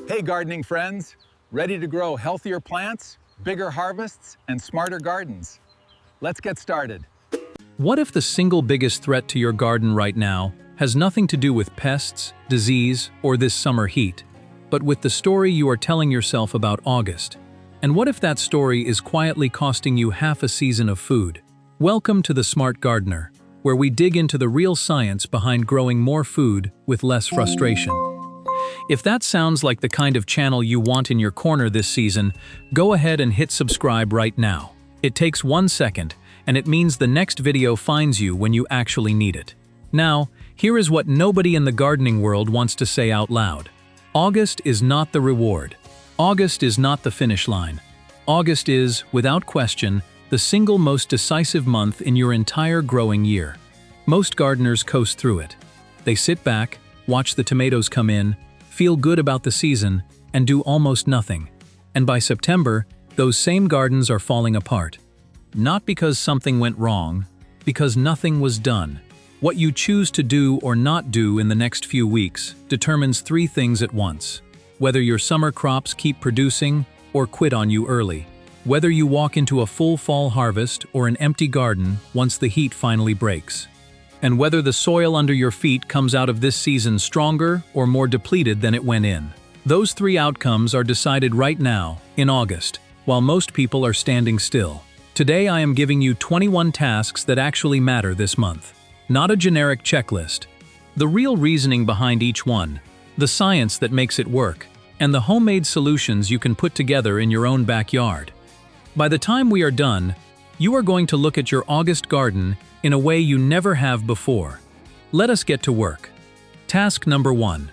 Hey gardening friends, ready to grow healthier plants, bigger harvests, and smarter gardens? Let's get started. What if the single biggest threat to your garden right now has nothing to do with pests, disease, or this summer heat, but with the story you are telling yourself about August? And what if that story is quietly costing you half a season of food? Welcome to The Smart Gardener, where we dig into the real science behind growing more food with less frustration. If that sounds like the kind of channel you want in your corner this season, go ahead and hit subscribe right now. It takes 1 second, and it means the next video finds you when you actually need it. Now, here is what nobody in the gardening world wants to say out loud. August is not the reward. August is not the finish line. August is, without question, the single most decisive month in your entire growing year. Most gardeners coast through it. They sit back, watch the tomatoes come in, feel good about the season, and do almost nothing. And by September, those same gardens are falling apart. Not because something went wrong, because nothing was done. What you choose to do or not do in the next few weeks determines 3 things at once. Whether your summer crops keep producing or quit on you early. Whether you walk into a full fall harvest or an empty garden once the heat finally breaks. And whether the soil under your feet comes out of this season stronger or more depleted than it went in. Those 3 outcomes are decided right now, in August, while most people are standing still. Today I am giving you 21 tasks that actually matter this month. Not a generic checklist. The real reasoning behind each one, the science that makes it work, and the homemade solutions you can put together in your own backyard. By the time we are done, you are going to look at your August garden in a way you never have before. Let us get to work. Task number 1.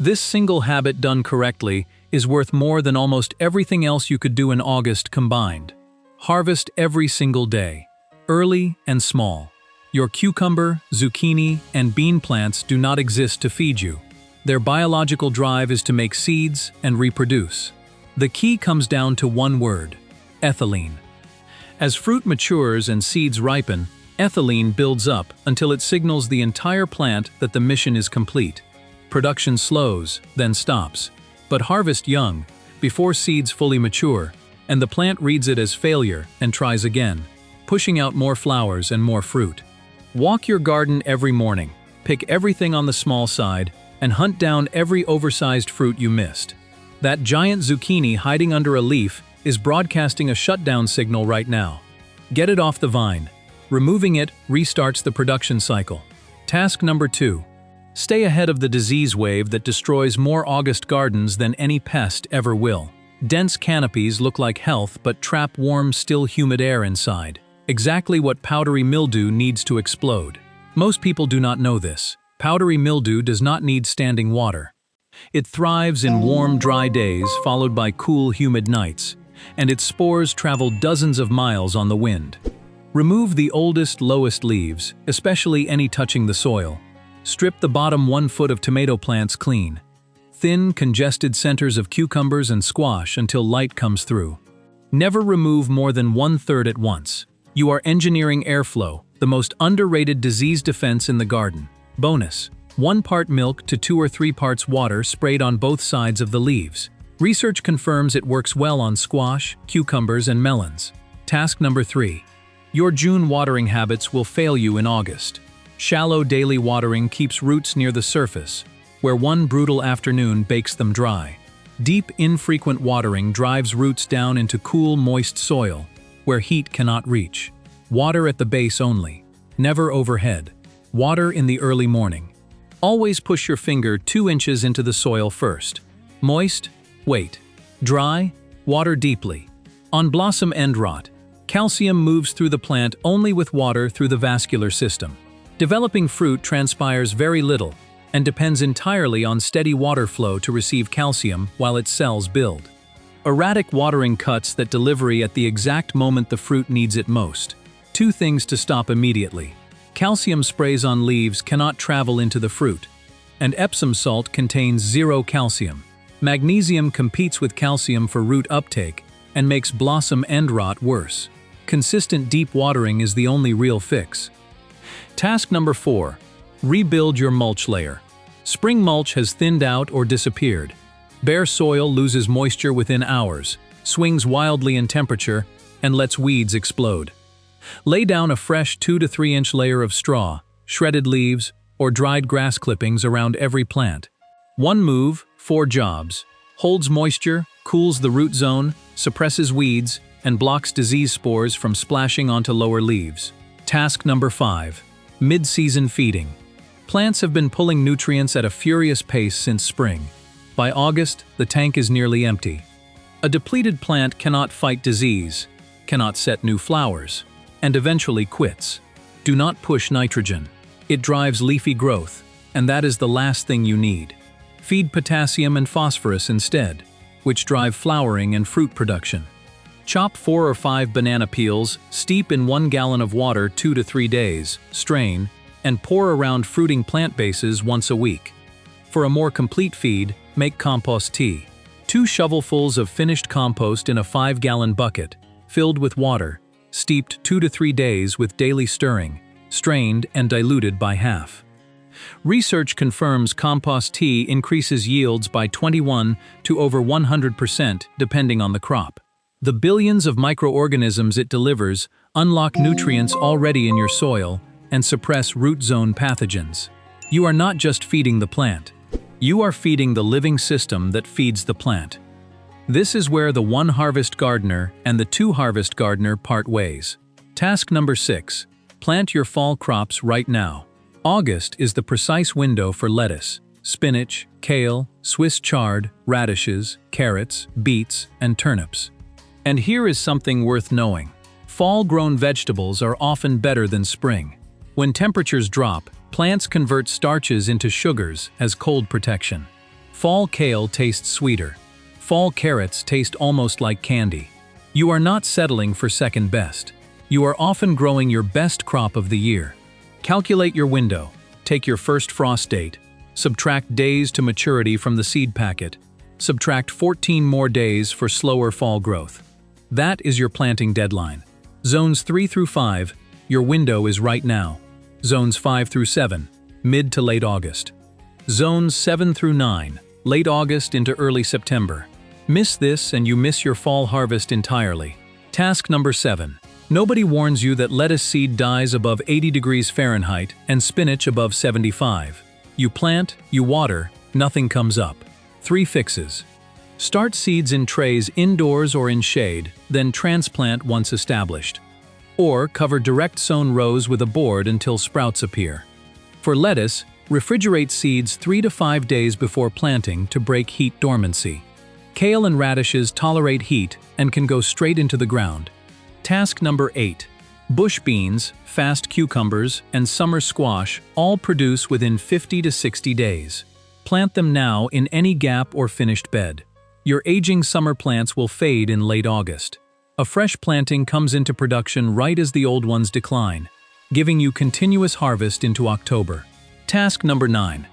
This single habit done correctly is worth more than almost everything else you could do in August combined. Harvest every single day, early and small. Your cucumber, zucchini, and bean plants do not exist to feed you. Their biological drive is to make seeds and reproduce. The key comes down to one word: ethylene. As fruit matures and seeds ripen, ethylene builds up until it signals the entire plant that the mission is complete. Production slows, then stops. But harvest young, before seeds fully mature, and the plant reads it as failure and tries again, pushing out more flowers and more fruit. Walk your garden every morning, pick everything on the small side, and hunt down every oversized fruit you missed. That giant zucchini hiding under a leaf is broadcasting a shutdown signal right now. Get it off the vine. Removing it restarts the production cycle. Task number 2. Stay ahead of the disease wave that destroys more August gardens than any pest ever will. Dense canopies look like health but trap warm, still humid air inside. Exactly what powdery mildew needs to explode. Most people do not know this. Powdery mildew does not need standing water. It thrives in warm, dry days followed by cool, humid nights, and its spores travel dozens of miles on the wind. Remove the oldest, lowest leaves, especially any touching the soil. Strip the bottom 1 foot of tomato plants clean. Thin, congested centers of cucumbers and squash until light comes through. Never remove more than 1/3 at once. You are engineering airflow, the most underrated disease defense in the garden. Bonus: 1 part milk to 2 or 3 parts water sprayed on both sides of the leaves. Research confirms it works well on squash, cucumbers, and melons. Task number 3. Your June watering habits will fail you in August. Shallow daily watering keeps roots near the surface, where one brutal afternoon bakes them dry. Deep, infrequent watering drives roots down into cool, moist soil, where heat cannot reach. Water at the base only, never overhead. Water in the early morning. Always push your finger 2 inches into the soil first. Moist? Wait. Dry? Water deeply. On blossom end rot, calcium moves through the plant only with water through the vascular system. Developing fruit transpires very little and depends entirely on steady water flow to receive calcium while its cells build. Erratic watering cuts that delivery at the exact moment the fruit needs it most. 2 things to stop immediately. Calcium sprays on leaves cannot travel into the fruit, and Epsom salt contains 0 calcium. Magnesium competes with calcium for root uptake and makes blossom end rot worse. Consistent deep watering is the only real fix. Task number 4. Rebuild your mulch layer. Spring mulch has thinned out or disappeared. Bare soil loses moisture within hours, swings wildly in temperature, and lets weeds explode. Lay down a fresh 2 to 3 inch layer of straw, shredded leaves, or dried grass clippings around every plant. One move, 4 jobs. Holds moisture, cools the root zone, suppresses weeds, and blocks disease spores from splashing onto lower leaves. Task number 5. Mid-season feeding. Plants have been pulling nutrients at a furious pace since spring. By August, the tank is nearly empty. A depleted plant cannot fight disease, cannot set new flowers, and eventually quits. Do not push nitrogen. It drives leafy growth, and that is the last thing you need. Feed potassium and phosphorus instead, which drive flowering and fruit production. Chop 4 or 5 banana peels, steep in 1 gallon of water 2 to 3 days, strain, and pour around fruiting plant bases once a week. For a more complete feed, make compost tea. 2 shovelfuls of finished compost in a 5-gallon bucket, filled with water, steeped 2 to 3 days with daily stirring, strained and diluted by half. Research confirms compost tea increases yields by 21 to over 100% depending on the crop. The billions of microorganisms it delivers unlock nutrients already in your soil and suppress root zone pathogens. You are not just feeding the plant. You are feeding the living system that feeds the plant. This is where the one-harvest gardener and the two-harvest gardener part ways. Task number 6. Plant your fall crops right now. August is the precise window for lettuce, spinach, kale, Swiss chard, radishes, carrots, beets, and turnips. And here is something worth knowing. Fall-grown vegetables are often better than spring. When temperatures drop, plants convert starches into sugars as cold protection. Fall kale tastes sweeter. Fall carrots taste almost like candy. You are not settling for second best. You are often growing your best crop of the year. Calculate your window, take your first frost date, subtract days to maturity from the seed packet, subtract 14 more days for slower fall growth. That is your planting deadline. Zones 3 through 5, your window is right now. Zones 5 through 7, mid to late August. Zones 7 through 9, late August into early September. Miss this and you miss your fall harvest entirely. Task number 7. Nobody warns you that lettuce seed dies above 80 degrees Fahrenheit and spinach above 75. You plant, you water, nothing comes up. 3 fixes. Start seeds in trays indoors or in shade, then transplant once established. Or cover direct sown rows with a board until sprouts appear. For lettuce, refrigerate seeds 3 to 5 days before planting to break heat dormancy. Kale and radishes tolerate heat and can go straight into the ground. Task number 8. Bush beans, fast cucumbers, and summer squash all produce within 50 to 60 days. Plant them now in any gap or finished bed. Your aging summer plants will fade in late August. A fresh planting comes into production right as the old ones decline, giving you continuous harvest into October. Task number 9.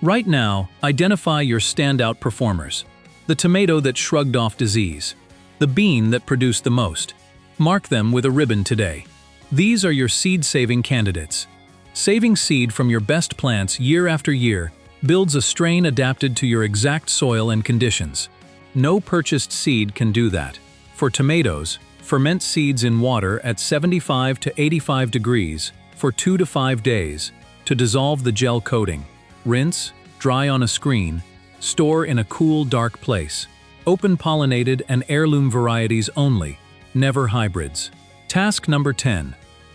Right now, identify your standout performers. The tomato that shrugged off disease. The bean that produced the most. Mark them with a ribbon today. These are your seed-saving candidates. Saving seed from your best plants year after year builds a strain adapted to your exact soil and conditions. No purchased seed can do that. For tomatoes, ferment seeds in water at 75 to 85 degrees for 2 to 5 days to dissolve the gel coating. Rinse, dry on a screen, store in a cool, dark place. Open pollinated and heirloom varieties only. Never hybrids. Task number 10.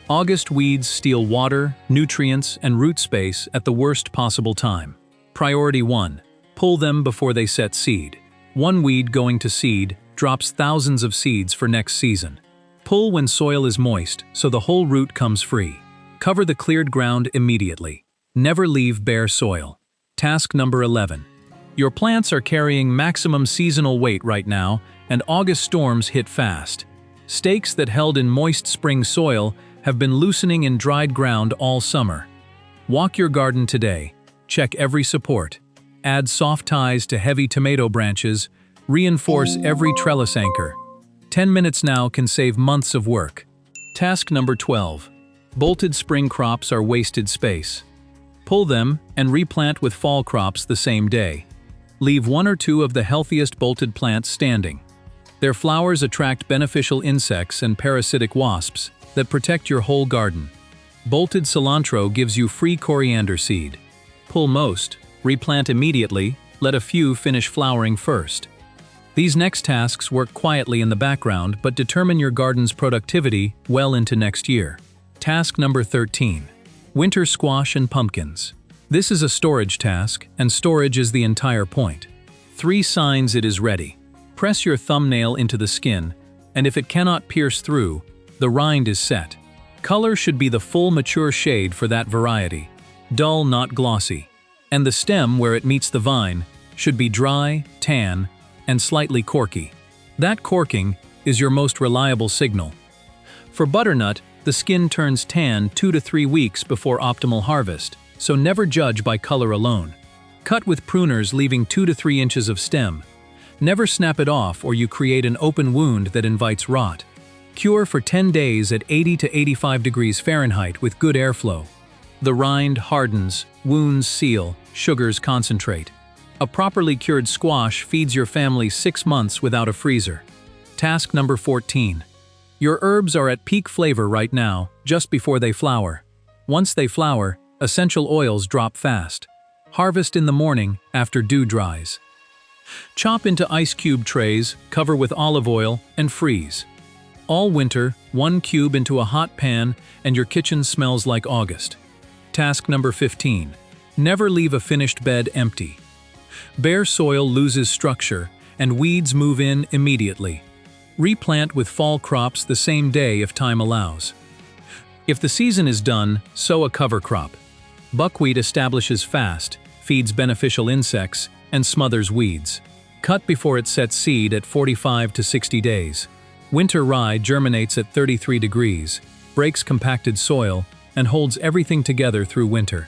August weeds steal water, nutrients, and root space at the worst possible time. Priority 1. Pull them before they set seed. One weed going to seed drops thousands of seeds for next season. Pull when soil is moist so the whole root comes free. Cover the cleared ground immediately. Never leave bare soil. Task number 11. Your plants are carrying maximum seasonal weight right now, and August storms hit fast. Stakes that held in moist spring soil have been loosening in dried ground all summer. Walk your garden today. Check every support. Add soft ties to heavy tomato branches. Reinforce every trellis anchor. 10 minutes now can save months of work. Task number 12. Bolted spring crops are wasted space. Pull them and replant with fall crops the same day. Leave one or two of the healthiest bolted plants standing. Their flowers attract beneficial insects and parasitic wasps that protect your whole garden. Bolted cilantro gives you free coriander seed. Pull most, replant immediately, let a few finish flowering first. These next tasks work quietly in the background but determine your garden's productivity well into next year. Task number 13. Winter squash and pumpkins. This is a storage task, and storage is the entire point. 3 signs it is ready. Press your thumbnail into the skin, and if it cannot pierce through, the rind is set. Color should be the full mature shade for that variety, dull, not glossy. And the stem, where it meets the vine, should be dry, tan, and slightly corky. That corking is your most reliable signal. For butternut, the skin turns tan 2 to 3 weeks before optimal harvest, so never judge by color alone. Cut with pruners, leaving 2 to 3 inches of stem. Never snap it off or you create an open wound that invites rot. Cure for 10 days at 80 to 85 degrees Fahrenheit with good airflow. The rind hardens, wounds seal, sugars concentrate. A properly cured squash feeds your family 6 months without a freezer. Task number 14. Your herbs are at peak flavor right now, just before they flower. Once they flower, essential oils drop fast. Harvest in the morning after dew dries. Chop into ice cube trays, cover with olive oil, and freeze. All winter, 1 cube into a hot pan, and your kitchen smells like August. Task number 15. Never leave a finished bed empty. Bare soil loses structure, and weeds move in immediately. Replant with fall crops the same day if time allows. If the season is done, sow a cover crop. Buckwheat establishes fast, feeds beneficial insects, and smothers weeds. Cut before it sets seed at 45 to 60 days. Winter rye germinates at 33 degrees, breaks compacted soil, and holds everything together through winter.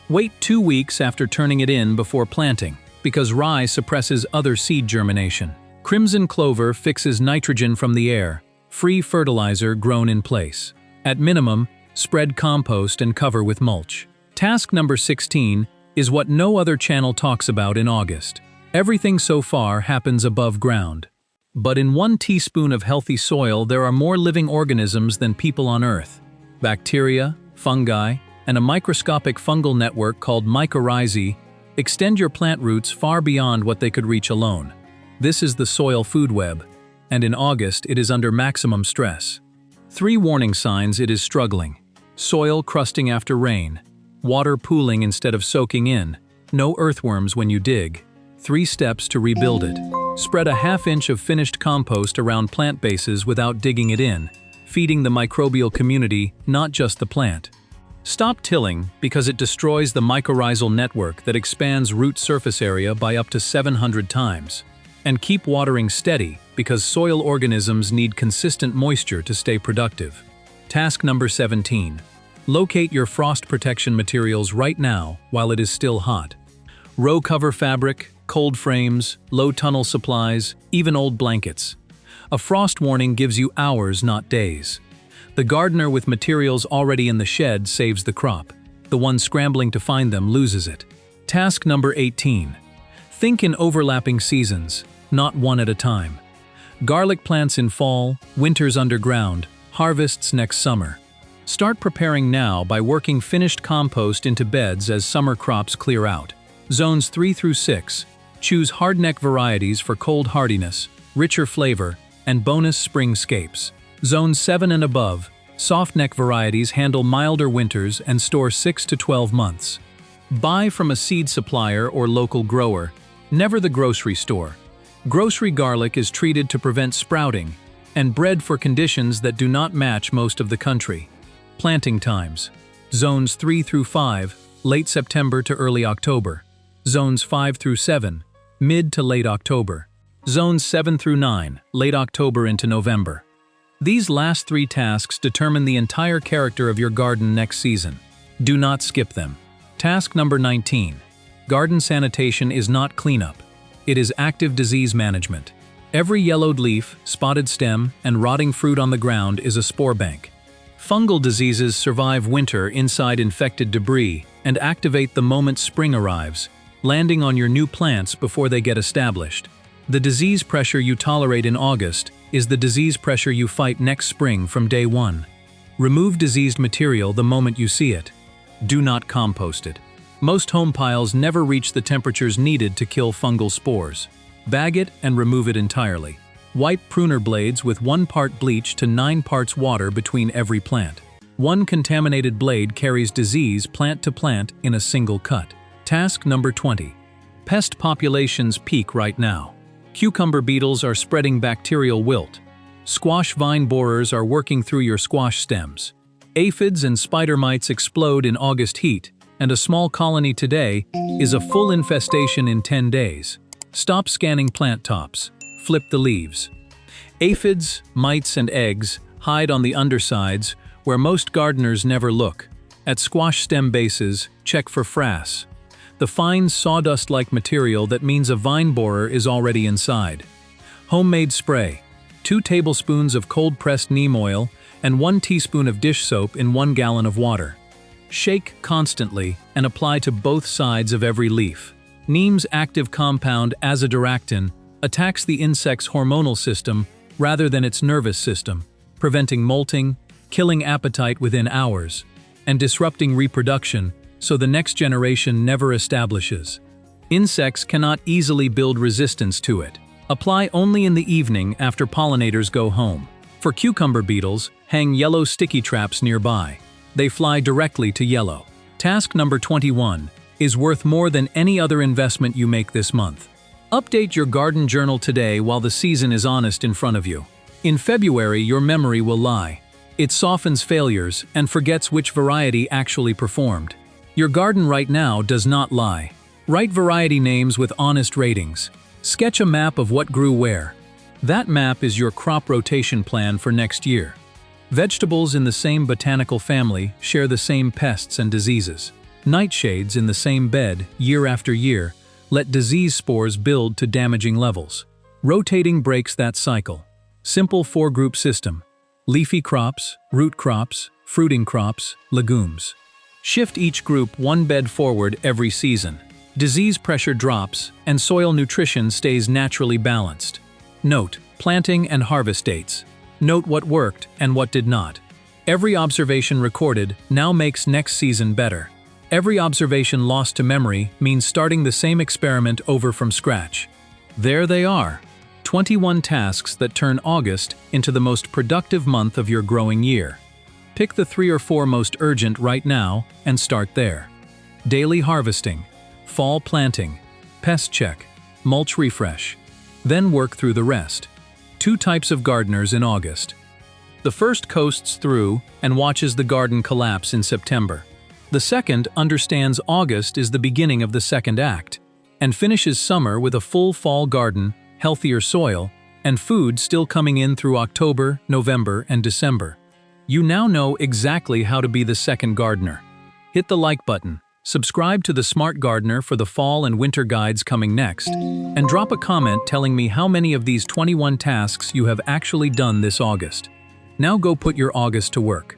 Wait 2 weeks after turning it in before planting, because rye suppresses other seed germination. Crimson clover fixes nitrogen from the air, free fertilizer grown in place. At minimum, spread compost and cover with mulch. Task number 16 is what no other channel talks about in August. Everything so far happens above ground. But in 1 teaspoon of healthy soil there are more living organisms than people on Earth. Bacteria, fungi, and a microscopic fungal network called mycorrhizae extend your plant roots far beyond what they could reach alone. This is the soil food web, and in August it is under maximum stress. 3 warning signs it is struggling. Soil crusting after rain. Water pooling instead of soaking in. No earthworms when you dig. 3 steps to rebuild it. Spread a ½ inch of finished compost around plant bases without digging it in, feeding the microbial community, not just the plant. Stop tilling because it destroys the mycorrhizal network that expands root surface area by up to 700 times. And keep watering steady because soil organisms need consistent moisture to stay productive. Task number 17. Locate your frost protection materials right now while it is still hot. Row cover fabric, cold frames, low tunnel supplies, even old blankets. A frost warning gives you hours, not days. The gardener with materials already in the shed saves the crop. The one scrambling to find them loses it. Task number 18. Think in overlapping seasons, not one at a time. Garlic plants in fall, winters underground, harvests next summer. Start preparing now by working finished compost into beds as summer crops clear out. Zones 3 through 6. Choose hardneck varieties for cold hardiness, richer flavor, and bonus spring scapes. Zone 7 and above, softneck varieties handle milder winters and store 6 to 12 months. Buy from a seed supplier or local grower, never the grocery store. Grocery garlic is treated to prevent sprouting and bred for conditions that do not match most of the country. Planting times. Zones 3 through 5, late September to early October. Zones 5 through 7, mid to late October. Zones 7 through 9, late October into November. These last 3 tasks determine the entire character of your garden next season. Do not skip them. Task number 19. Garden sanitation is not cleanup. It is active disease management. Every yellowed leaf, spotted stem, and rotting fruit on the ground is a spore bank. Fungal diseases survive winter inside infected debris and activate the moment spring arrives, landing on your new plants before they get established. The disease pressure you tolerate in August is the disease pressure you fight next spring from day one. Remove diseased material the moment you see it. Do not compost it. Most home piles never reach the temperatures needed to kill fungal spores. Bag it and remove it entirely. Wipe pruner blades with 1 part bleach to 9 parts water between every plant. One contaminated blade carries disease plant to plant in a single cut. Task number 20. Pest populations peak right now. Cucumber beetles are spreading bacterial wilt. Squash vine borers are working through your squash stems. Aphids and spider mites explode in August heat, and a small colony today is a full infestation in 10 days. Stop scanning plant tops. Flip the leaves. Aphids, mites, and eggs hide on the undersides where most gardeners never look. At squash stem bases, check for frass, the fine sawdust-like material that means a vine borer is already inside. Homemade spray. 2 tablespoons of cold-pressed neem oil and 1 teaspoon of dish soap in 1 gallon of water. Shake constantly and apply to both sides of every leaf. Neem's active compound azadirachtin attacks the insect's hormonal system rather than its nervous system, preventing molting, killing appetite within hours, and disrupting reproduction so the next generation never establishes. Insects cannot easily build resistance to it. Apply only in the evening after pollinators go home. For cucumber beetles, hang yellow sticky traps nearby. They fly directly to yellow. Task number 21 is worth more than any other investment you make this month. Update your garden journal today while the season is honest in front of you. In February, your memory will lie. It softens failures and forgets which variety actually performed. Your garden right now does not lie. Write variety names with honest ratings. Sketch a map of what grew where. That map is your crop rotation plan for next year. Vegetables in the same botanical family share the same pests and diseases. Nightshades in the same bed, year after year, let disease spores build to damaging levels. Rotating breaks that cycle. Simple 4-group system. Leafy crops, root crops, fruiting crops, legumes. Shift each group 1 bed forward every season. Disease pressure drops and soil nutrition stays naturally balanced. Note: planting and harvest dates. Note what worked and what did not. Every observation recorded now makes next season better. Every observation lost to memory means starting the same experiment over from scratch. There they are. 21 tasks that turn August into the most productive month of your growing year. Pick the 3 or 4 most urgent right now and start there. Daily harvesting, fall planting, pest check, mulch refresh. Then work through the rest. 2 types of gardeners in August. The first coasts through and watches the garden collapse in September. The second understands August is the beginning of the second act, and finishes summer with a full fall garden, healthier soil, and food still coming in through October, November, and December. You now know exactly how to be the second gardener. Hit the like button, subscribe to the Smart Gardener for the fall and winter guides coming next, and drop a comment telling me how many of these 21 tasks you have actually done this August. Now go put your August to work.